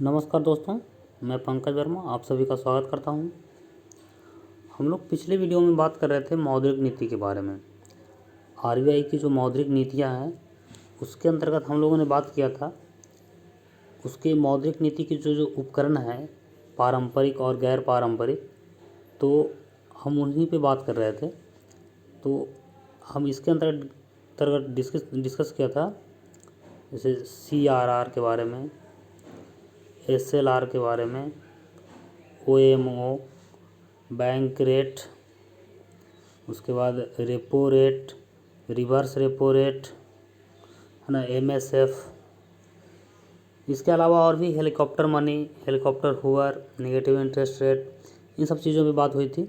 नमस्कार दोस्तों, मैं पंकज वर्मा आप सभी का स्वागत करता हूं। हम लोग पिछले वीडियो में बात कर रहे थे मौद्रिक नीति के बारे में। आरबीआई की जो मौद्रिक नीतियां हैं उसके अंतर्गत हम लोगों ने बात किया था। उसके मौद्रिक नीति के जो जो उपकरण हैं, पारंपरिक और गैर पारंपरिक, तो हम उन्हीं पे बात कर रहे थे। तो हम इसके अंतर्गत डिस्कस किया था, जैसे CRR के बारे में, SLR के बारे में, OMO, बैंक रेट, उसके बाद repo rate, reverse repo rate, है ना, MSF। इसके अलावा और भी हेलीकॉप्टर मनी, हेलीकॉप्टर हुवर, नेगेटिव इंटरेस्ट रेट, इन सब चीज़ों पे बात हुई थी।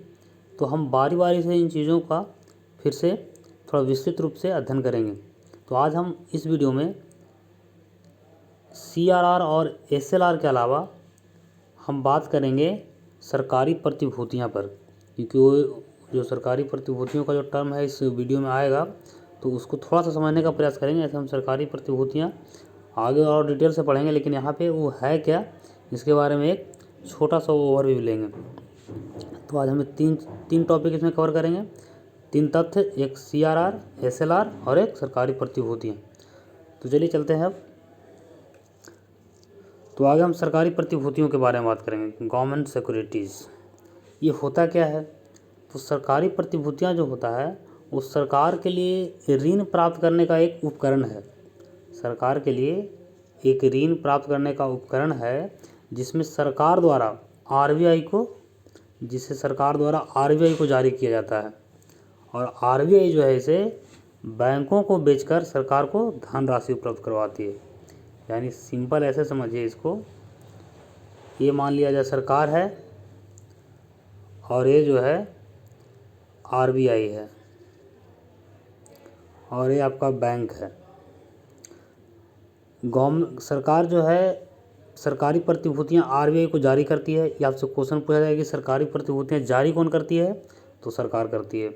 तो हम बारी बारी से इन चीज़ों का फिर से थोड़ा विस्तृत रूप से अध्ययन करेंगे। तो आज हम इस वीडियो में CRR और SLR के अलावा हम बात करेंगे सरकारी प्रतिभूतियां पर, क्योंकि वो जो सरकारी प्रतिभूतियों का जो टर्म है इस वीडियो में आएगा, तो उसको थोड़ा सा समझने का प्रयास करेंगे। ऐसे हम सरकारी प्रतिभूतियां आगे और डिटेल से पढ़ेंगे, लेकिन यहाँ पे वो है क्या, इसके बारे में एक छोटा सा ओवरव्यू लेंगे। तो आज हमें तीन टॉपिक इसमें कवर करेंगे, 3 तथ्य, एक CRR, SLR और एक सरकारी प्रतिभूतियाँ। तो चलिए चलते हैं अब। तो आगे हम सरकारी प्रतिभूतियों के बारे में बात करेंगे, गवर्नमेंट सिक्योरिटीज़। ये होता क्या है? तो सरकारी प्रतिभूतियां जो होता है वो सरकार के लिए ऋण प्राप्त करने का एक उपकरण है। सरकार के लिए एक ऋण प्राप्त करने का उपकरण है जिसमें सरकार द्वारा आरबीआई को जारी किया जाता है। और आरबीआई जो है इसे बैंकों को बेचकर सरकार को धनराशि उपलब्ध करवाती है। यानी सिंपल ऐसे समझिए इसको, ये मान लिया जाए सरकार है और ये जो है आरबीआई है और ये आपका बैंक है। सरकार जो है सरकारी प्रतिभूतियां आरबीआई को जारी करती है। ये आपसे क्वेश्चन पूछा जाएगा कि सरकारी प्रतिभूतियां जारी कौन करती है? तो सरकार करती है।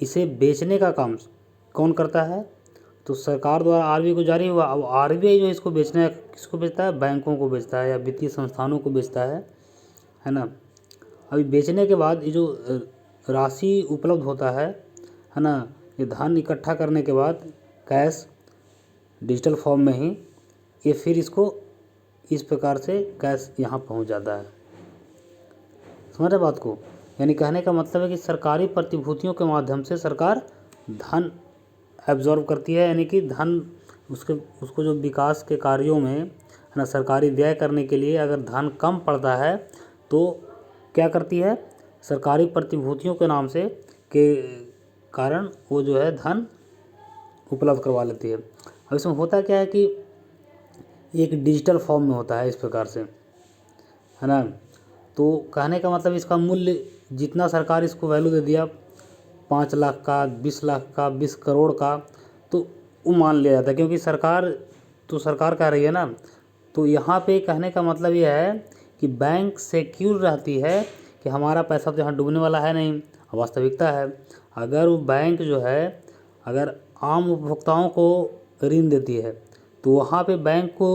इसे बेचने का काम कौन करता है? तो सरकार द्वारा आरबीआई को जारी हुआ। अब आरबीआई जो इसको बेचना है, किसको बेचता है? बैंकों को बेचता है या वित्तीय संस्थानों को बेचता है ना। अभी बेचने के बाद ये जो राशि उपलब्ध होता है ना, ये धन इकट्ठा करने के बाद कैश डिजिटल फॉर्म में ही ये फिर इसको इस प्रकार से कैश यहाँ पहुँच जाता है। समझ रहे बात को? यानी कहने का मतलब है कि सरकारी प्रतिभूतियों के माध्यम से सरकार धन एब्जॉर्व करती है, यानी कि धन उसको जो विकास के कार्यों में है ना, सरकारी व्यय करने के लिए अगर धन कम पड़ता है तो क्या करती है? सरकारी प्रतिभूतियों के नाम से के कारण वो जो है धन उपलब्ध करवा लेती है। अब इसमें होता क्या है कि एक डिजिटल फॉर्म में होता है इस प्रकार से, है ना। तो कहने का मतलब इसका मूल्य जितना सरकार इसको वैल्यू दे दिया, 5 लाख का, 20 लाख का, 20 करोड़ का, तो वो मान लिया जाता है, क्योंकि सरकार कह रही है ना। तो यहाँ पे कहने का मतलब यह है कि बैंक सिक्योर रहती है कि हमारा पैसा तो यहाँ डूबने वाला है नहीं। वास्तविकता है, अगर वो बैंक जो है अगर आम उपभोक्ताओं को ऋण देती है तो वहाँ पे बैंक को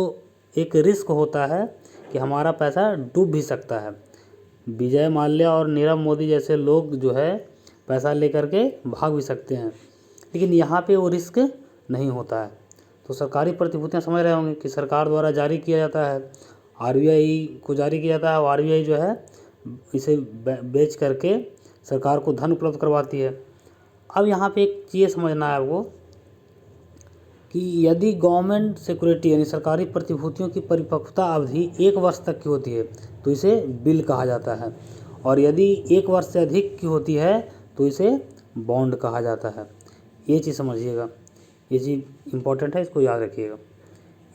एक रिस्क होता है कि हमारा पैसा डूब भी सकता है। विजय माल्या और नीरव मोदी जैसे लोग जो है पैसा लेकर के भाग भी सकते हैं, लेकिन यहाँ पे वो रिस्क नहीं होता है। तो सरकारी प्रतिभूतियाँ समझ रहे होंगे कि सरकार द्वारा जारी किया जाता है, आरबीआई को जारी किया जाता है और आरबीआई जो है इसे बेच करके सरकार को धन उपलब्ध करवाती है। अब यहाँ पे एक चीज़ समझना है आपको कि यदि गवर्नमेंट सिक्योरिटी यानी सरकारी प्रतिभूतियों की परिपक्वता अवधि 1 वर्ष तक की होती है तो इसे बिल कहा जाता है, और यदि 1 वर्ष से अधिक की होती है तो इसे बॉन्ड कहा जाता है। ये चीज़ समझिएगा, ये चीज़ इम्पोर्टेंट है, इसको याद रखिएगा।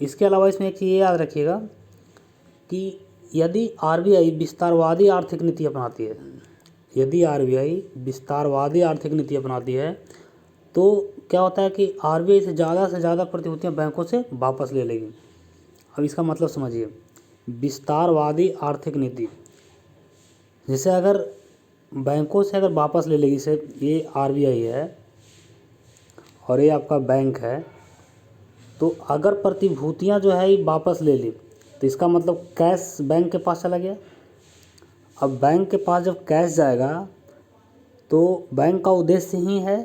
इसके अलावा इसमें एक चीज़ ये याद रखिएगा कि यदि आरबीआई विस्तारवादी आर्थिक नीति अपनाती है, यदि आरबीआई विस्तारवादी आर्थिक नीति अपनाती है तो क्या होता है कि आरबीआई से ज़्यादा प्रतिभूतियां बैंकों से वापस ले लेगी। अब इसका मतलब समझिए, विस्तारवादी आर्थिक नीति, जैसे अगर बैंकों से अगर वापस ले लेगी, से ये आरबीआई है और ये आपका बैंक है, तो अगर प्रतिभूतियां जो है ये वापस ले ली तो इसका मतलब कैश बैंक के पास चला गया। अब बैंक के पास जब कैश जाएगा तो बैंक का उद्देश्य ही है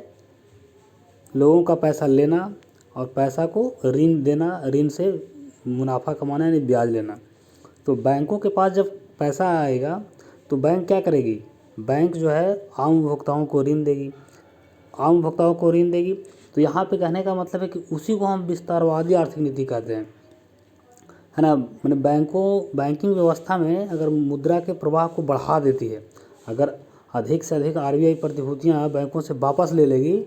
लोगों का पैसा लेना और पैसा को ऋण देना, ऋण से मुनाफा कमाना यानी ब्याज लेना। तो बैंकों के पास जब पैसा आएगा तो बैंक क्या करेगी, बैंक जो है आम उपभोक्ताओं को ऋण देगी, आम उपभोक्ताओं को ऋण देगी। तो यहाँ पे कहने का मतलब है कि उसी को हम विस्तारवादी आर्थिक नीति कहते हैं, है ना। मैंने बैंकिंग व्यवस्था में अगर मुद्रा के प्रवाह को बढ़ा देती है, अगर अधिक से अधिक आरबीआई प्रतिभूतियाँ बैंकों से वापस ले लेगी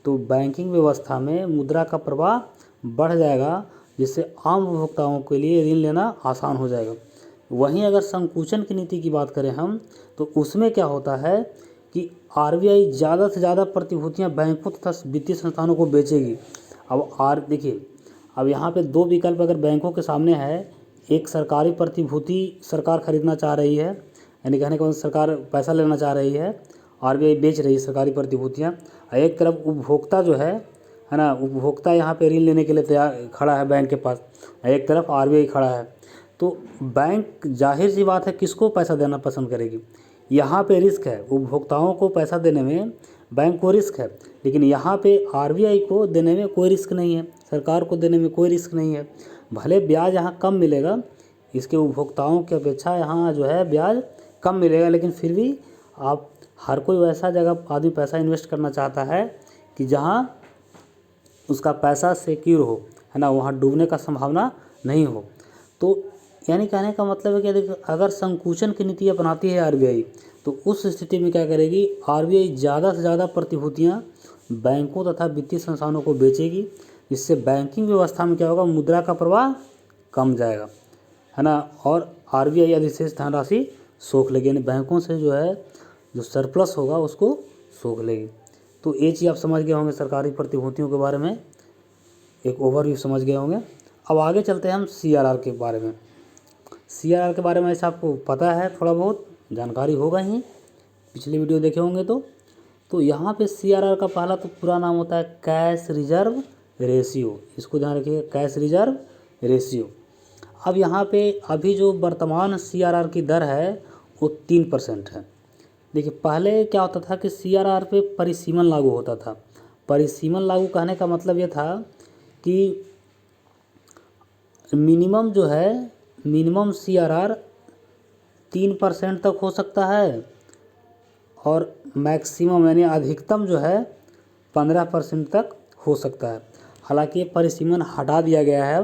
तो बैंकिंग व्यवस्था में मुद्रा का प्रवाह बढ़ जाएगा, जिससे आम उपभोक्ताओं के लिए ऋण लेना आसान हो जाएगा। वहीं अगर संकुचन की नीति की बात करें हम, तो उसमें क्या होता है कि आरबीआई ज़्यादा से ज़्यादा प्रतिभूतियाँ बैंकों तथा वित्तीय संस्थानों को बेचेगी। अब देखिए, अब यहाँ पे दो विकल्प अगर बैंकों के सामने है, एक सरकारी प्रतिभूति सरकार खरीदना चाह रही है, यानी कहने का मतलब सरकार पैसा लेना चाह रही है, आरबीआई बेच रही है सरकारी प्रतिभूतियाँ। एक तरफ उपभोक्ता जो है ना, उपभोक्ता यहाँ पे ऋण लेने के लिए तैयार खड़ा है बैंक के पास, एक तरफ आरबीआई खड़ा है। तो बैंक जाहिर सी बात है किसको पैसा देना पसंद करेगी। यहाँ पे रिस्क है, उपभोक्ताओं को पैसा देने में बैंक को रिस्क है, लेकिन यहाँ पे आरबीआई को देने में कोई रिस्क नहीं है, सरकार को देने में कोई रिस्क नहीं है। भले ब्याज यहाँ कम मिलेगा, इसके उपभोक्ताओं की अपेक्षा यहाँ जो है ब्याज कम मिलेगा, लेकिन फिर भी आप हर कोई वैसा जगह आदमी पैसा इन्वेस्ट करना चाहता है कि जहाँ उसका पैसा सिक्योर हो, है ना, वहाँ डूबने का संभावना नहीं हो। तो यानी कहने का मतलब है कि अगर संकुचन की नीति अपनाती है आरबीआई, तो उस स्थिति में क्या करेगी, आरबीआई ज़्यादा से ज़्यादा प्रतिभूतियाँ बैंकों तथा वित्तीय संस्थानों को बेचेगी, जिससे बैंकिंग व्यवस्था में क्या होगा, मुद्रा का प्रवाह कम जाएगा, है ना, और आरबीआई अधिशेष धनराशि सोख लेगी, यानी बैंकों से जो है जो सरप्लस होगा उसको सोख लेगी। तो ये चीज़ आप समझ गए होंगे सरकारी प्रतिभूतियों के बारे में, एक ओवरव्यू समझ गए होंगे। अब आगे चलते हैं हम सीआरआर के बारे में। सीआरआर के बारे में ऐसा आपको पता है, थोड़ा बहुत जानकारी होगा ही, पिछली वीडियो देखे होंगे। तो यहाँ पे सीआरआर का पहला तो पूरा नाम होता है कैश रिजर्व रेशियो, इसको ध्यान रखिएगा, कैश रिजर्व रेशियो। अब यहाँ पे अभी जो वर्तमान सीआरआर की दर है वो 3% है। देखिए, पहले क्या होता था कि सीआरआर पे परिसीमन लागू होता था। परिसीमन लागू कहने का मतलब ये था कि मिनिमम जो है, मिनिमम सीआरआर 3% तक हो सकता है और मैक्सिमम यानी अधिकतम जो है 15% तक हो सकता है। हालांकि ये परिसीमन हटा दिया गया है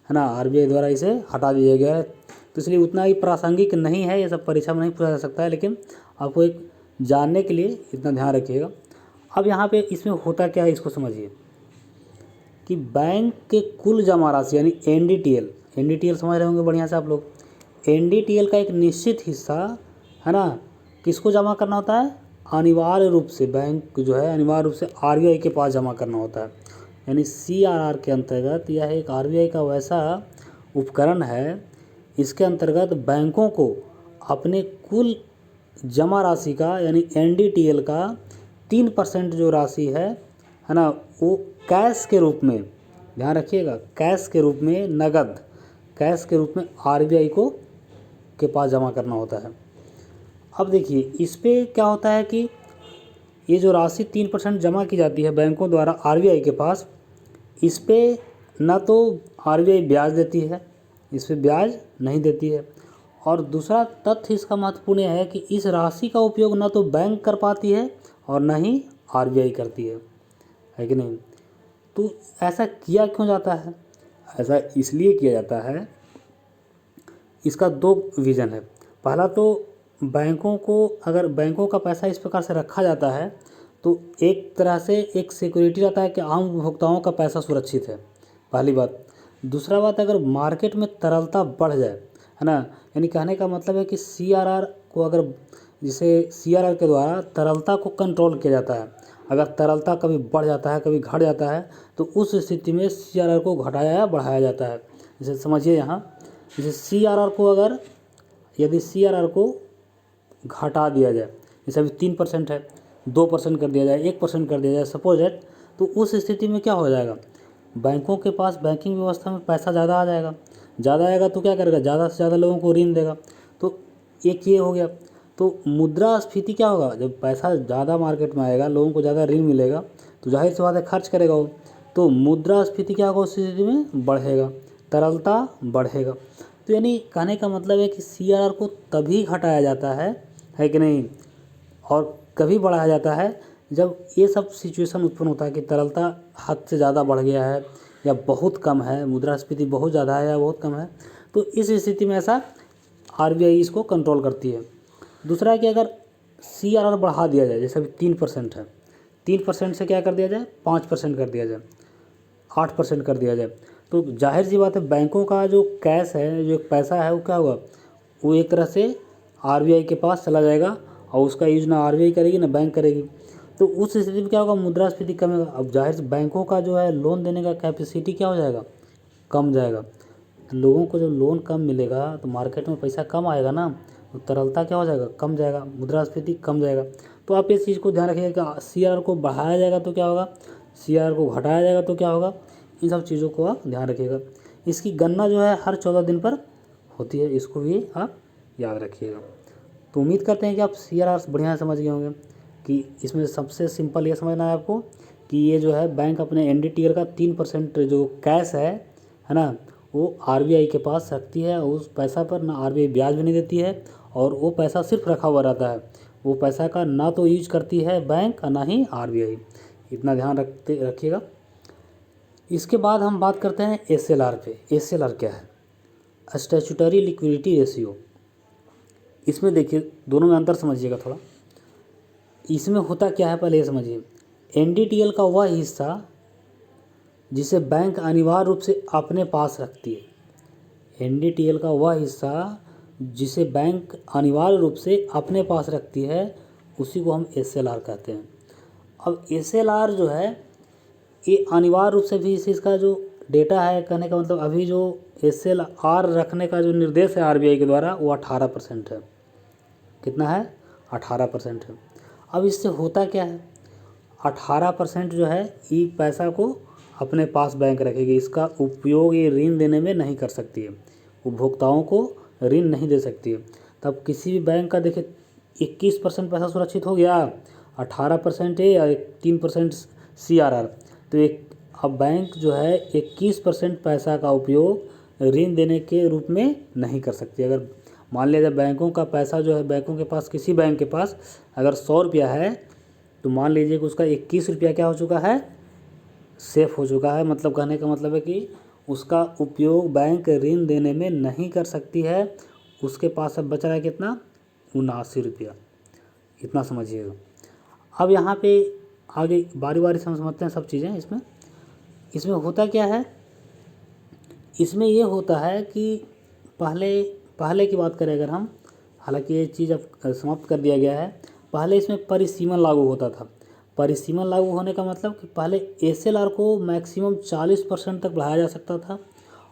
ना, आरबीआई द्वारा इसे हटा दिया गया है, तो इसलिए उतना ही प्रासंगिक नहीं है, ये सब परीक्षा में नहीं पूछा जा सकता है, लेकिन आपको एक जानने के लिए इतना ध्यान रखिएगा। अब यहाँ पे इसमें होता क्या है, इसको समझिए कि बैंक के कुल जमा राशि यानी एनडीटीएल समझ रहे होंगे बढ़िया से आप लोग। एनडीटीएल का एक निश्चित हिस्सा, है ना, किसको जमा करना होता है, अनिवार्य रूप से बैंक जो है अनिवार्य रूप से आरबीआई के पास जमा करना होता है। यानी सीआरआर के अंतर्गत यह एक आरबीआई का वैसा उपकरण है, इसके अंतर्गत बैंकों को अपने कुल जमा राशि का यानी एनडीटीएल का 3% जो राशि है ना, वो कैश के रूप में, ध्यान रखिएगा, कैश के रूप में, नगद कैश के रूप में आरबीआई को के पास जमा करना होता है। अब देखिए, इस पे क्या होता है कि ये जो राशि 3% जमा की जाती है बैंकों द्वारा आरबीआई के पास, इस पे ना तो आरबीआई ब्याज देती है, इस पे ब्याज नहीं देती है, और दूसरा तथ्य इसका महत्वपूर्ण है कि इस राशि का उपयोग ना तो बैंक कर पाती है और ना ही आरबीआई करती है कि नहीं। तो ऐसा किया क्यों जाता है, ऐसा इसलिए किया जाता है, इसका दो रीज़न है। पहला तो बैंकों को, अगर बैंकों का पैसा इस प्रकार से रखा जाता है तो एक तरह से एक सिक्योरिटी रहता है कि आम उपभोक्ताओं का पैसा सुरक्षित है, पहली बात। दूसरा बात, अगर मार्केट में तरलता बढ़ जाए, है ना, यानी कहने का मतलब है कि सीआरआर को, अगर जिसे सीआरआर के द्वारा तरलता को कंट्रोल किया जाता है, अगर तरलता कभी बढ़ जाता है कभी घट जाता है तो उस स्थिति में सीआरआर को घटाया या बढ़ाया जाता है। जैसे समझिए यहाँ, जैसे सीआरआर को अगर, यदि सीआरआर को घटा दिया जाए, जैसे अभी 3% है, 2% कर दिया जाए, 1% कर दिया जाए सपोज दैट, तो उस स्थिति में क्या हो जाएगा, बैंकों के पास बैंकिंग व्यवस्था में पैसा ज़्यादा आ जाएगा। ज़्यादा आएगा तो क्या करेगा, ज़्यादा से ज़्यादा लोगों को ऋण देगा। तो एक ये हो गया। तो मुद्रास्फीति क्या होगा, जब पैसा ज़्यादा मार्केट में आएगा, लोगों को ज़्यादा ऋण मिलेगा, तो जाहिर सी बात है खर्च करेगा वो। तो मुद्रास्फीति क्या होगा, उस स्थिति में बढ़ेगा, तरलता बढ़ेगा। तो यानी कहने का मतलब है कि CRR को तभी घटाया जाता है कि नहीं, और कभी बढ़ाया जाता है जब ये सब सिचुएशन उत्पन्न होता है कि तरलता हद से ज़्यादा बढ़ गया है या बहुत कम है, मुद्रास्फीति बहुत ज़्यादा है या बहुत कम है। तो इस स्थिति में ऐसा RBI इसको कंट्रोल करती है। दूसरा है कि अगर CRR बढ़ा दिया जाए, जैसे अभी 3% है, 3% से क्या कर दिया जाए, 5% कर दिया जाए, 8% कर दिया जाए, तो जाहिर सी बात है बैंकों का जो कैश है, जो पैसा है, वो क्या होगा, वो एक तरह से RBI के पास चला जाएगा और उसका यूज ना RBI करेगी ना बैंक करेगी। तो उस स्थिति में क्या होगा, मुद्रास्फीति कमेगा। अब जाहिर से बैंकों का जो है लोन देने का कैपेसिटी क्या हो जाएगा, कम जाएगा। लोगों को जब लोन कम मिलेगा तो मार्केट में पैसा कम आएगा ना, तो तरलता क्या हो जाएगा, कम जाएगा, मुद्रास्फीति कम जाएगा। तो आप इस चीज़ को ध्यान रखिएगा कि CRR को बढ़ाया जाएगा तो क्या होगा, CRR को घटाया जाएगा तो क्या होगा, इन सब चीज़ों को आप ध्यान रखिएगा। इसकी गणना जो है हर 14 दिन पर होती है, इसको भी आप याद रखिएगा। तो उम्मीद करते हैं कि आप CRR बढ़िया समझ गए होंगे कि इसमें सबसे सिंपल ये समझना है आपको कि ये जो है बैंक अपने NDTL का 3% जो कैश है ना, वो RBI के पास रखती है। उस पैसा पर ना RBI ब्याज भी नहीं देती है और वो पैसा सिर्फ रखा हुआ रहता है। वो पैसा का ना तो यूज करती है बैंक और ना ही RBI, इतना ध्यान रखिएगा। इसके बाद हम बात करते हैं SLR पे। SLR क्या है, स्टैट्यूटरी लिक्विडिटी रेशियो। इसमें देखिए दोनों में अंतर समझिएगा थोड़ा। इसमें होता क्या है पहले ये समझिए। NDTL का वह हिस्सा जिसे बैंक अनिवार्य रूप से अपने पास रखती है, NDTL का वह हिस्सा जिसे बैंक अनिवार्य रूप से अपने पास रखती है, उसी को हम SLR कहते हैं। अब SLR जो है ये अनिवार्य रूप से भी इसका जो डेटा है, कहने का मतलब अभी जो SLR रखने का जो निर्देश है RBI के द्वारा, वो 18% है। कितना है, 18% है। अब इससे होता क्या है, 18% जो है ये पैसा को अपने पास बैंक रखेगी, इसका उपयोग ये ऋण देने में नहीं कर सकती है, उपभोक्ताओं को ऋण नहीं दे सकती है। तब किसी भी बैंक का देखिए 21% पैसा सुरक्षित हो गया, 18% है या 3% CRR, तो एक अब बैंक जो है 21% पैसा का उपयोग ऋण देने के रूप में नहीं कर सकती। अगर मान लिया जाए बैंकों का पैसा जो है, बैंकों के पास, किसी बैंक के पास अगर 100 रुपया है, तो मान लीजिए कि उसका 21 रुपया क्या हो चुका है, सेफ हो चुका है। मतलब कहने का मतलब है कि उसका उपयोग बैंक ऋण देने में नहीं कर सकती है। उसके पास अब बच रहा है कितना, 79 रुपया, इतना समझिएगा। अब यहाँ पे आगे बारी बारी से समझते हैं सब चीज़ें। इसमें होता क्या है, इसमें ये होता है कि पहले की बात करें अगर हम, हालांकि ये चीज़ अब समाप्त कर दिया गया है। पहले इसमें परिसीमन लागू होता था। परिसीमन लागू होने का मतलब कि पहले SLR को मैक्सिमम 40% तक बढ़ाया जा सकता था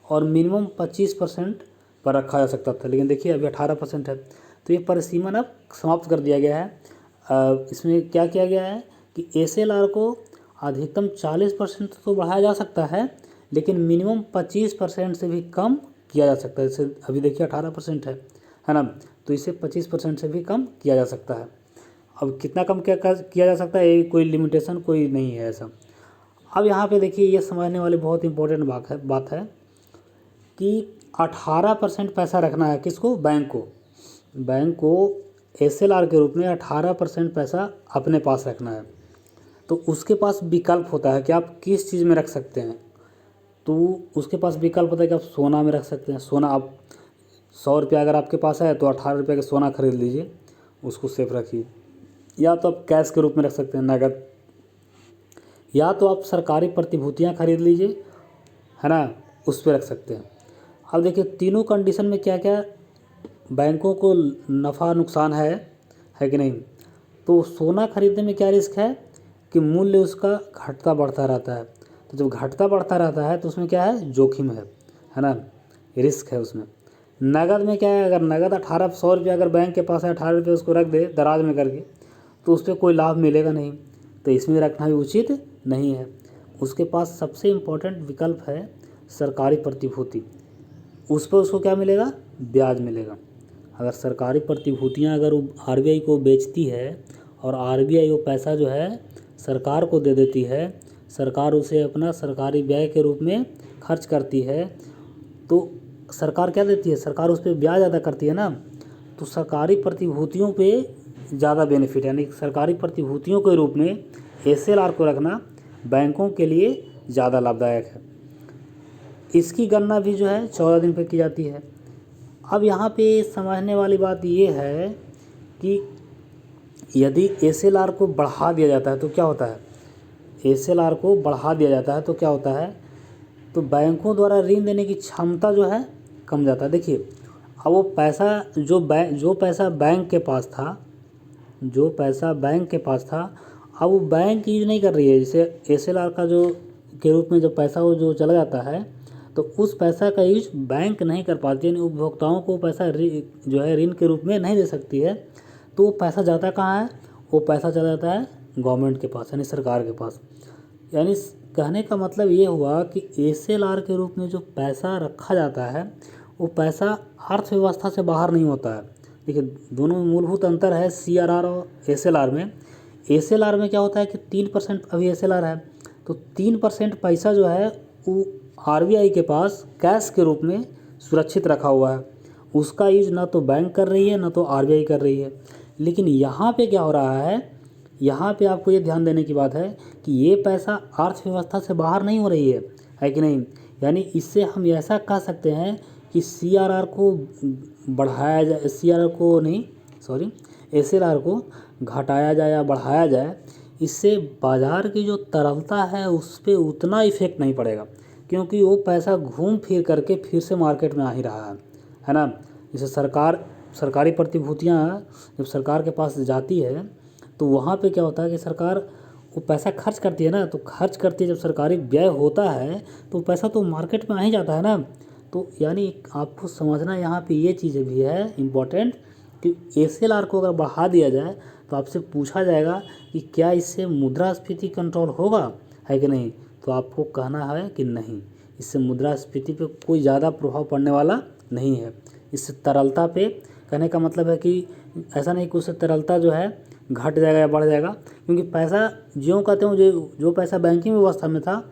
और मिनिमम 25% पर रखा जा सकता था, लेकिन देखिए अभी 18% है। तो ये परिसीमन अब समाप्त कर दिया गया है। इसमें क्या किया गया है कि SLR को अधिकतम 40% तो बढ़ाया जा सकता है, लेकिन मिनिमम 25% से भी कम किया जा सकता है। जैसे अभी देखिए 18% है ना, तो इसे 25% से भी कम किया जा सकता है। अब कितना कम किया जा सकता है, ये कोई लिमिटेशन कोई नहीं है ऐसा। अब यहाँ पे देखिए ये समझने वाली बहुत इंपॉर्टेंट बात है कि 18% पैसा रखना है किसको, बैंक को SLR के रूप में 18% पैसा अपने पास रखना है। तो उसके पास विकल्प होता है कि आप किस चीज़ में रख सकते हैं। तो उसके पास विकल्प होता है कि आप सोना में रख सकते हैं। सोना, आप 100 रुपया अगर आपके पास है तो 18 रुपये का सोना खरीद लीजिए, उसको सेफ रखिए। या तो आप कैश के रूप में रख सकते हैं, नगद, या तो आप सरकारी प्रतिभूतियां खरीद लीजिए, है ना, उस पर रख सकते हैं। अब देखिए तीनों कंडीशन में क्या क्या बैंकों को नफ़ा नुकसान है कि नहीं। तो सोना खरीदने में क्या रिस्क है कि मूल्य उसका घटता बढ़ता रहता है। तो जब घटता बढ़ता रहता है तो उसमें क्या है, जोखिम है ना, रिस्क है उसमें। नगद में क्या है, अगर नगद 100 रुपया अगर बैंक के पास है, 18 रुपये उसको रख दे दराज में करके, तो उस पर कोई लाभ मिलेगा नहीं, तो इसमें रखना भी उचित नहीं है। उसके पास सबसे इम्पोर्टेंट विकल्प है सरकारी प्रतिभूति। उस पर उसको क्या मिलेगा, ब्याज मिलेगा। अगर सरकारी प्रतिभूतियां अगर आरबीआई को बेचती है और आरबीआई वो पैसा जो है सरकार को दे देती है, सरकार उसे अपना सरकारी व्यय के रूप में खर्च करती है, तो सरकार क्या देती है, सरकार उस पर ब्याज अदा करती है ना। तो सरकारी प्रतिभूतियों पे ज़्यादा बेनिफिट, यानी सरकारी प्रतिभूतियों के रूप में एसएलआर को रखना बैंकों के लिए ज़्यादा लाभदायक है। इसकी गणना भी जो है 14 दिन पर की जाती है। अब यहाँ पे समझने वाली बात ये है कि यदि एसएलआर को बढ़ा दिया जाता है तो क्या होता है, एसएलआर को बढ़ा दिया जाता है तो क्या होता है, तो बैंकों द्वारा ऋण देने की क्षमता जो है कम जाता है। देखिए अब वो पैसा जो पैसा बैंक के पास था, जो पैसा बैंक के पास था, अब वो बैंक यूज नहीं कर रही है। जैसे एसएलआर का जो के रूप में जो पैसा वो जो चला जाता है, तो उस पैसा का यूज बैंक नहीं कर पाती, यानी उपभोक्ताओं को पैसा जो है ऋण के रूप में नहीं दे सकती है। तो वो पैसा जाता कहाँ है, वो पैसा चला जाता है गवर्नमेंट के पास, यानी सरकार के पास। यानी कहने का मतलब ये हुआ कि एसएलआर के रूप में जो पैसा रखा जाता है वो पैसा अर्थव्यवस्था से बाहर नहीं होता है। देखिए दोनों में मूलभूत अंतर है सीआरआर और एसएलआर में। एसएलआर में क्या होता है कि 3% अभी एसएलआर है, तो 3% पैसा जो है वो आरबीआई के पास कैश के रूप में सुरक्षित रखा हुआ है। उसका यूज ना तो बैंक कर रही है ना तो आरबीआई कर रही है। लेकिन यहाँ पे क्या हो रहा है, यहाँ पे आपको ये ध्यान देने की बात है कि ये पैसा अर्थव्यवस्था से बाहर नहीं हो रही है कि नहीं। यानी इससे हम ऐसा कह सकते हैं कि सीआरआर को बढ़ाया जाए, सीआरआर को नहीं सॉरी एसएलआर को घटाया जाए या बढ़ाया जाए, इससे बाज़ार की जो तरलता है उस पर उतना इफेक्ट नहीं पड़ेगा, क्योंकि वो पैसा घूम फिर करके फिर से मार्केट में आ ही रहा है ना। जैसे सरकारी प्रतिभूतियाँ जब सरकार के पास जाती है तो वहाँ पे क्या होता है कि सरकार वो पैसा खर्च करती है ना, तो खर्च करती है, जब सरकारी व्यय होता है तो पैसा तो मार्केट में आ ही जाता है ना। तो यानी आपको समझना यहाँ पे ये चीज़ें भी है इम्पोर्टेंट कि एसएलआर को अगर बढ़ा दिया जाए तो आपसे पूछा जाएगा कि क्या इससे मुद्रास्फीति कंट्रोल होगा, है कि नहीं। तो आपको कहना है कि नहीं, इससे मुद्रास्फीति पे कोई ज़्यादा प्रभाव पड़ने वाला नहीं है। इससे तरलता पे, कहने का मतलब है कि ऐसा नहीं कि उससे तरलता जो है घट जाएगा या बढ़ जाएगा, क्योंकि पैसा ज्यों कहते हो जो पैसा बैंकिंग व्यवस्था में था,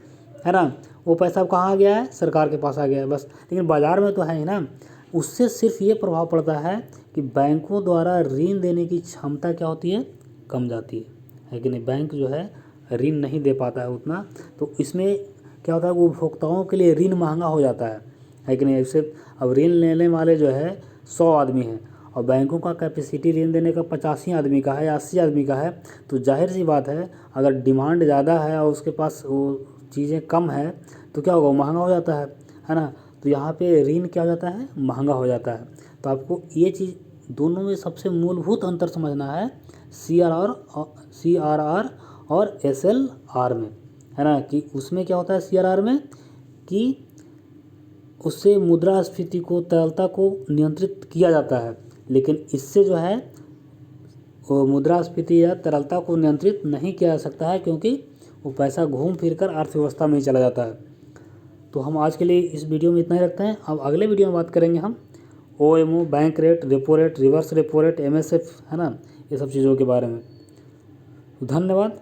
है ना, वो पैसा अब कहाँ आ गया है, सरकार के पास आ गया है बस। लेकिन बाज़ार में तो है ही ना। उससे सिर्फ ये प्रभाव पड़ता है कि बैंकों द्वारा ऋण देने की क्षमता क्या होती है, कम जाती है कि नहीं। बैंक जो है ऋण नहीं दे पाता है उतना, तो इसमें क्या होता है कि उपभोक्ताओं के लिए ऋण महंगा हो जाता है कि नहीं। ऐसे अब ऋण लेने वाले जो है 100 आदमी हैं और बैंकों का कैपेसिटी ऋण देने का 85 आदमी का है या 80 आदमी का है, तो जाहिर सी बात है अगर डिमांड ज़्यादा है और उसके पास वो चीज़ें कम है तो क्या होगा, महंगा हो जाता है ना। तो यहाँ पे ऋण क्या हो जाता है, महंगा हो जाता है। तो आपको ये चीज़ दोनों में सबसे मूलभूत अंतर समझना है सीआरआर और एसएलआर में, है ना। कि उसमें क्या होता है सीआरआर में कि उससे मुद्रास्फीति को, तरलता को नियंत्रित किया जाता है, लेकिन इससे जो है वो मुद्रास्फीति या तरलता को नियंत्रित नहीं किया जा सकता है, क्योंकि वो पैसा घूम फिर कर अर्थव्यवस्था में ही चला जाता है। तो हम आज के लिए इस वीडियो में इतना ही रखते हैं। अब अगले वीडियो में बात करेंगे हम OMO, bank rate, repo rate, reverse repo rate, MSF, है ना, ये सब चीज़ों के बारे में। धन्यवाद।